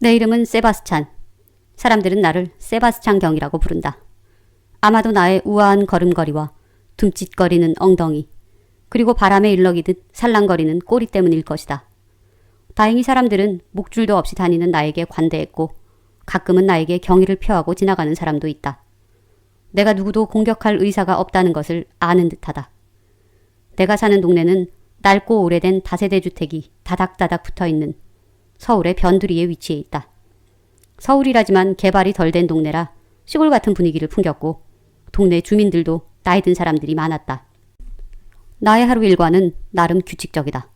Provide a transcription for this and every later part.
내 이름은 세바스찬. 사람들은 나를 세바스찬 경이라고 부른다. 아마도 나의 우아한 걸음걸이와 둠칫거리는 엉덩이, 그리고 바람에 일렁이듯 살랑거리는 꼬리 때문일 것이다. 다행히 사람들은 목줄도 없이 다니는 나에게 관대했고 가끔은 나에게 경의를 표하고 지나가는 사람도 있다. 내가 누구도 공격할 의사가 없다는 것을 아는 듯하다. 내가 사는 동네는 낡고 오래된 다세대 주택이 다닥다닥 붙어있는 서울의 변두리에 위치해 있다. 서울이라지만 개발이 덜 된 동네라 시골 같은 분위기를 풍겼고 동네 주민들도 나이 든 사람들이 많았다. 나의 하루 일과는 나름 규칙적이다.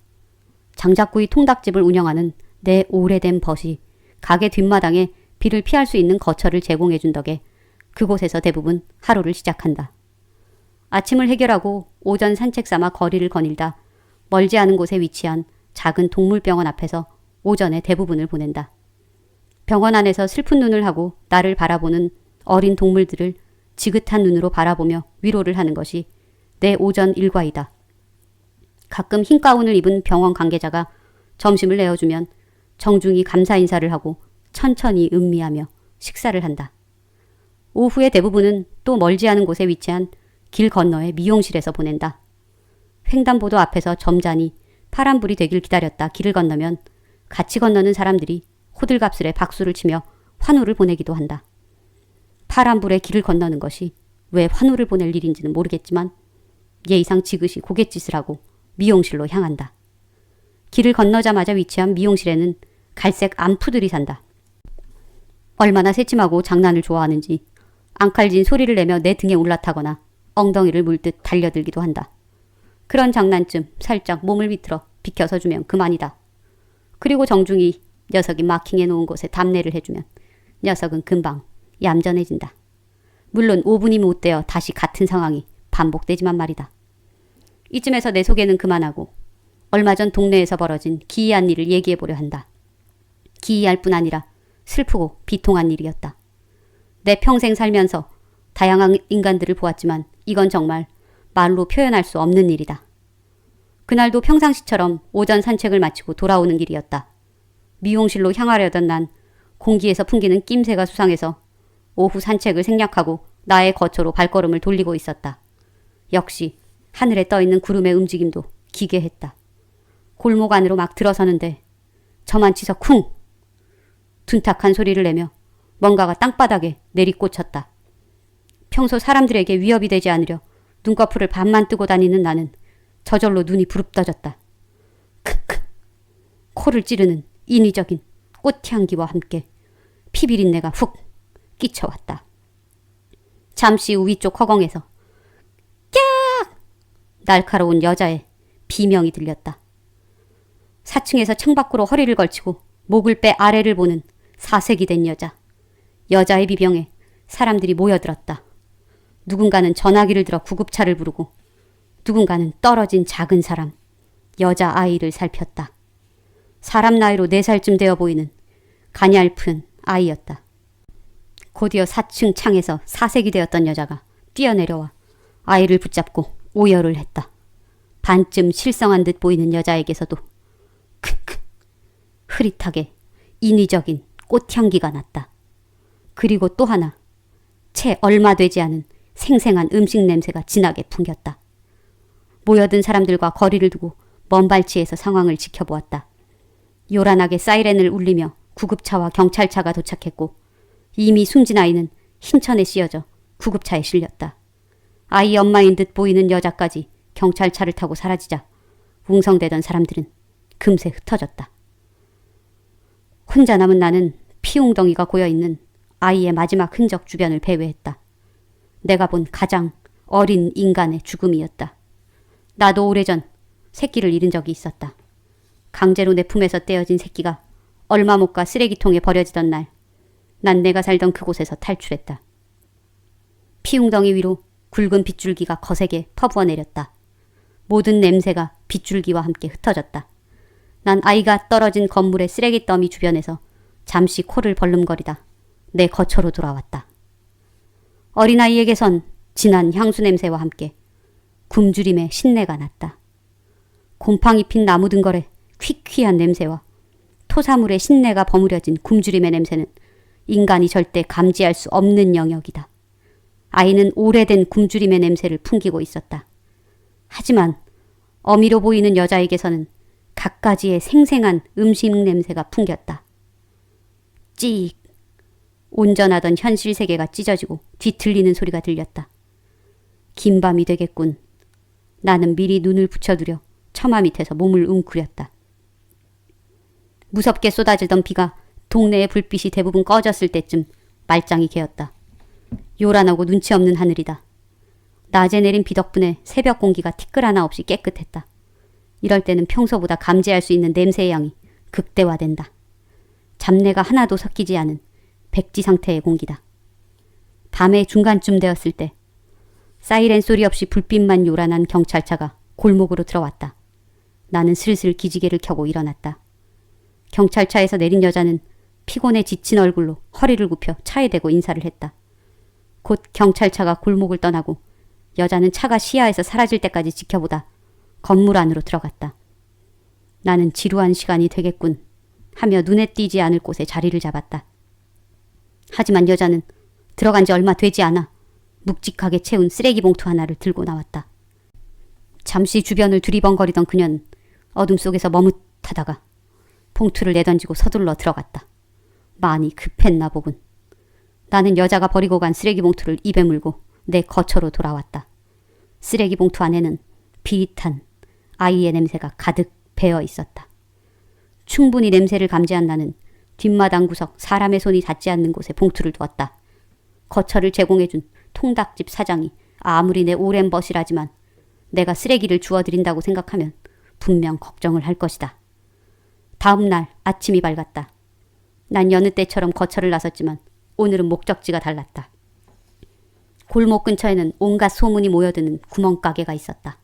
장작구이 통닭집을 운영하는 내 오래된 벗이 가게 뒷마당에 비를 피할 수 있는 거처를 제공해준 덕에 그곳에서 대부분 하루를 시작한다. 아침을 해결하고 오전 산책 삼아 거리를 거닐다 멀지 않은 곳에 위치한 작은 동물병원 앞에서 오전의 대부분을 보낸다. 병원 안에서 슬픈 눈을 하고 나를 바라보는 어린 동물들을 지긋한 눈으로 바라보며 위로를 하는 것이 내 오전 일과이다. 가끔 흰 가운을 입은 병원 관계자가 점심을 내어주면 정중히 감사 인사를 하고 천천히 음미하며 식사를 한다. 오후의 대부분은 또 멀지 않은 곳에 위치한 길 건너의 미용실에서 보낸다. 횡단보도 앞에서 점잖이 파란불이 되길 기다렸다 길을 건너면 같이 건너는 사람들이 호들갑스레 박수를 치며 환호를 보내기도 한다. 파란불에 길을 건너는 것이 왜 환호를 보낼 일인지는 모르겠지만 예의상 지그시 고갯짓을 하고 미용실로 향한다. 길을 건너자마자 위치한 미용실에는 갈색 암푸들이 산다. 얼마나 새침하고 장난을 좋아하는지 앙칼진 소리를 내며 내 등에 올라타거나 엉덩이를 물듯 달려들기도 한다. 그런 장난쯤 살짝 몸을 비틀어 비켜서 주면 그만이다. 그리고 정중히 녀석이 마킹해 놓은 곳에 답례를 해주면 녀석은 금방 얌전해진다. 물론 5분이 못 되어 다시 같은 상황이 반복되지만 말이다. 이쯤에서 내 소개는 그만하고 얼마 전 동네에서 벌어진 기이한 일을 얘기해보려 한다. 기이할 뿐 아니라 슬프고 비통한 일이었다. 내 평생 살면서 다양한 인간들을 보았지만 이건 정말 말로 표현할 수 없는 일이다. 그날도 평상시처럼 오전 산책을 마치고 돌아오는 길이었다. 미용실로 향하려던 난 공기에서 풍기는 낌새가 수상해서 오후 산책을 생략하고 나의 거처로 발걸음을 돌리고 있었다. 역시 하늘에 떠있는 구름의 움직임도 기괴했다. 골목 안으로 막 들어서는데 저만치서 쿵! 둔탁한 소리를 내며 뭔가가 땅바닥에 내리꽂혔다. 평소 사람들에게 위협이 되지 않으려 눈꺼풀을 반만 뜨고 다니는 나는 저절로 눈이 부릅떠졌다. 크크! 코를 찌르는 인위적인 꽃향기와 함께 피비린내가 훅 끼쳐왔다. 잠시 후 위쪽 허공에서 깍! 날카로운 여자의 비명이 들렸다. 4층에서 창밖으로 허리를 걸치고 목을 빼 아래를 보는 사색이 된 여자. 여자의 비명에 사람들이 모여들었다. 누군가는 전화기를 들어 구급차를 부르고 누군가는 떨어진 작은 사람, 여자아이를 살폈다. 사람 나이로 4살쯤 되어 보이는 가냘픈 아이였다. 곧이어 4층 창에서 사색이 되었던 여자가 뛰어내려와 아이를 붙잡고 오열을 했다. 반쯤 실성한 듯 보이는 여자에게서도 크크 흐릿하게 인위적인 꽃향기가 났다. 그리고 또 하나, 채 얼마 되지 않은 생생한 음식 냄새가 진하게 풍겼다. 모여든 사람들과 거리를 두고 먼 발치에서 상황을 지켜보았다. 요란하게 사이렌을 울리며 구급차와 경찰차가 도착했고 이미 숨진 아이는 흰천에 씌어져 구급차에 실렸다. 아이 엄마인 듯 보이는 여자까지 경찰차를 타고 사라지자 웅성대던 사람들은 금세 흩어졌다. 혼자 남은 나는 피웅덩이가 고여있는 아이의 마지막 흔적 주변을 배회했다. 내가 본 가장 어린 인간의 죽음이었다. 나도 오래전 새끼를 잃은 적이 있었다. 강제로 내 품에서 떼어진 새끼가 얼마 못 가 쓰레기통에 버려지던 날, 난 내가 살던 그곳에서 탈출했다. 피웅덩이 위로 굵은 빗줄기가 거세게 퍼부어 내렸다. 모든 냄새가 빗줄기와 함께 흩어졌다. 난 아이가 떨어진 건물의 쓰레기 더미 주변에서 잠시 코를 벌름거리다 내 거처로 돌아왔다. 어린아이에게선 진한 향수 냄새와 함께 굶주림의 신내가 났다. 곰팡이 핀 나무 등걸의 퀴퀴한 냄새와 토사물의 신내가 버무려진 굶주림의 냄새는 인간이 절대 감지할 수 없는 영역이다. 아이는 오래된 굶주림의 냄새를 풍기고 있었다. 하지만 어미로 보이는 여자에게서는 갖가지의 생생한 음식 냄새가 풍겼다. 찌익. 온전하던 현실 세계가 찢어지고 뒤틀리는 소리가 들렸다. 긴 밤이 되겠군. 나는 미리 눈을 붙여두려 처마 밑에서 몸을 웅크렸다. 무섭게 쏟아지던 비가 동네의 불빛이 대부분 꺼졌을 때쯤 말짱이 개었다. 요란하고 눈치 없는 하늘이다. 낮에 내린 비 덕분에 새벽 공기가 티끌 하나 없이 깨끗했다. 이럴 때는 평소보다 감지할 수 있는 냄새의 양이 극대화된다. 잡내가 하나도 섞이지 않은 백지 상태의 공기다. 밤의 중간쯤 되었을 때 사이렌 소리 없이 불빛만 요란한 경찰차가 골목으로 들어왔다. 나는 슬슬 기지개를 켜고 일어났다. 경찰차에서 내린 여자는 피곤해 지친 얼굴로 허리를 굽혀 차에 대고 인사를 했다. 곧 경찰차가 골목을 떠나고 여자는 차가 시야에서 사라질 때까지 지켜보다 건물 안으로 들어갔다. 나는 지루한 시간이 되겠군 하며 눈에 띄지 않을 곳에 자리를 잡았다. 하지만 여자는 들어간 지 얼마 되지 않아 묵직하게 채운 쓰레기 봉투 하나를 들고 나왔다. 잠시 주변을 두리번거리던 그녀는 어둠 속에서 머뭇하다가 봉투를 내던지고 서둘러 들어갔다. 많이 급했나 보군. 나는 여자가 버리고 간 쓰레기 봉투를 입에 물고 내 거처로 돌아왔다. 쓰레기 봉투 안에는 비릿한 아이의 냄새가 가득 배어 있었다. 충분히 냄새를 감지한 나는 뒷마당 구석 사람의 손이 닿지 않는 곳에 봉투를 두었다. 거처를 제공해준 통닭집 사장이 아무리 내 오랜 벗이라지만 내가 쓰레기를 주워드린다고 생각하면 분명 걱정을 할 것이다. 다음 날 아침이 밝았다. 난 여느 때처럼 거처를 나섰지만 오늘은 목적지가 달랐다. 골목 근처에는 온갖 소문이 모여드는 구멍가게가 있었다.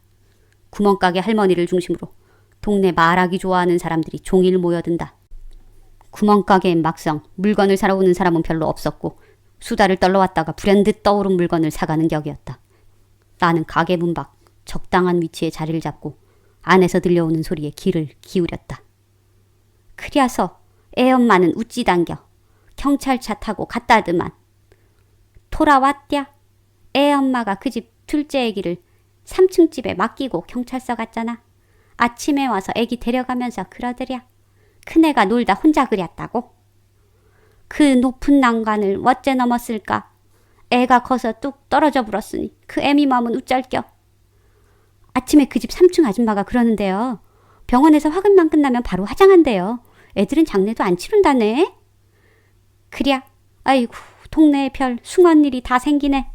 구멍가게 할머니를 중심으로 동네 말하기 좋아하는 사람들이 종일 모여든다. 구멍가게엔 막상 물건을 사러 오는 사람은 별로 없었고 수다를 떨러왔다가 불현듯 떠오른 물건을 사가는 격이었다. 나는 가게 문 밖 적당한 위치에 자리를 잡고 안에서 들려오는 소리에 귀를 기울였다. 그려서 애엄마는 우찌 당겨 경찰차 타고 갔다드만. 돌아왔랴. 애엄마가 그 집 둘째 애기를 3층 집에 맡기고 경찰서 갔잖아. 아침에 와서 애기 데려가면서 그러더랴. 큰애가 놀다 혼자 그렸다고. 그 높은 난간을 어째 넘었을까. 애가 커서 뚝 떨어져 불었으니 그 애미 마음은 우쩔겨. 아침에 그 집 3층 아줌마가 그러는데요. 병원에서 화근만 끝나면 바로 화장한대요. 애들은 장례도 안 치른다네. 그랴. 아이고 동네에 별 숭한 일이 다 생기네.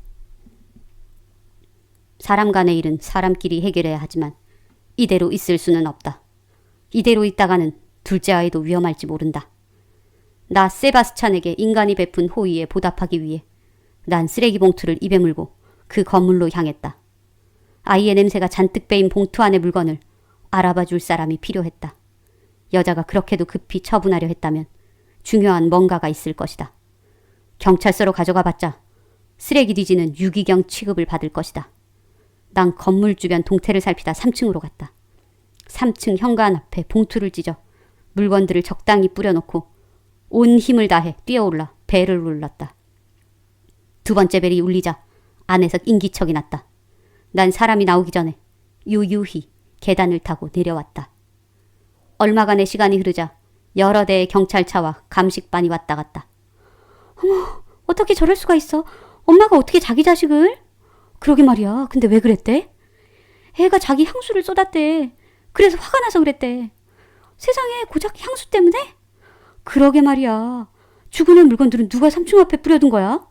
사람 간의 일은 사람끼리 해결해야 하지만 이대로 있을 수는 없다. 이대로 있다가는 둘째 아이도 위험할지 모른다. 나 세바스찬에게 인간이 베푼 호의에 보답하기 위해 난 쓰레기 봉투를 입에 물고 그 건물로 향했다. 아이의 냄새가 잔뜩 배인 봉투 안의 물건을 알아봐 줄 사람이 필요했다. 여자가 그렇게도 급히 처분하려 했다면 중요한 뭔가가 있을 것이다. 경찰서로 가져가 봤자 쓰레기 뒤지는 유기경 취급을 받을 것이다. 난 건물 주변 동태를 살피다 3층으로 갔다. 3층 현관 앞에 봉투를 찢어 물건들을 적당히 뿌려놓고 온 힘을 다해 뛰어올라 벨을 울렸다. 두 번째 벨이 울리자 안에서 인기척이 났다. 난 사람이 나오기 전에 유유히 계단을 타고 내려왔다. 얼마간의 시간이 흐르자 여러 대의 경찰차와 감식반이 왔다 갔다. 어머, 어떻게 저럴 수가 있어? 엄마가 어떻게 자기 자식을? 그러게 말이야. 근데 왜 그랬대? 애가 자기 향수를 쏟았대. 그래서 화가 나서 그랬대. 세상에 고작 향수 때문에? 그러게 말이야. 죽은 애 물건들은 누가 3층 앞에 뿌려둔 거야?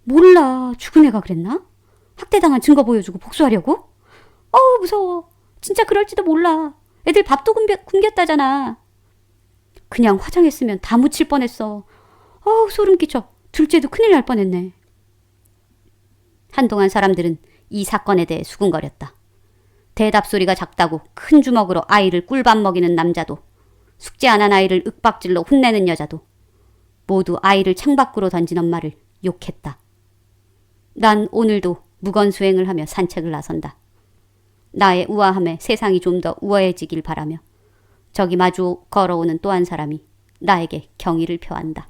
몰라. 죽은 애가 그랬나? 학대당한 증거 보여주고 복수하려고? 어우 무서워. 진짜 그럴지도 몰라. 애들 밥도 굶겼다잖아. 그냥 화장했으면 다 묻힐 뻔했어. 어우 소름 끼쳐. 둘째도 큰일 날 뻔했네. 한동안 사람들은 이 사건에 대해 수군거렸다. 대답 소리가 작다고 큰 주먹으로 아이를 꿀밥 먹이는 남자도, 숙제 안 한 아이를 윽박질러 혼내는 여자도, 모두 아이를 창밖으로 던진 엄마를 욕했다. 난 오늘도 무건수행을 하며 산책을 나선다. 나의 우아함에 세상이 좀 더 우아해지길 바라며 저기 마주 걸어오는 또 한 사람이 나에게 경의를 표한다.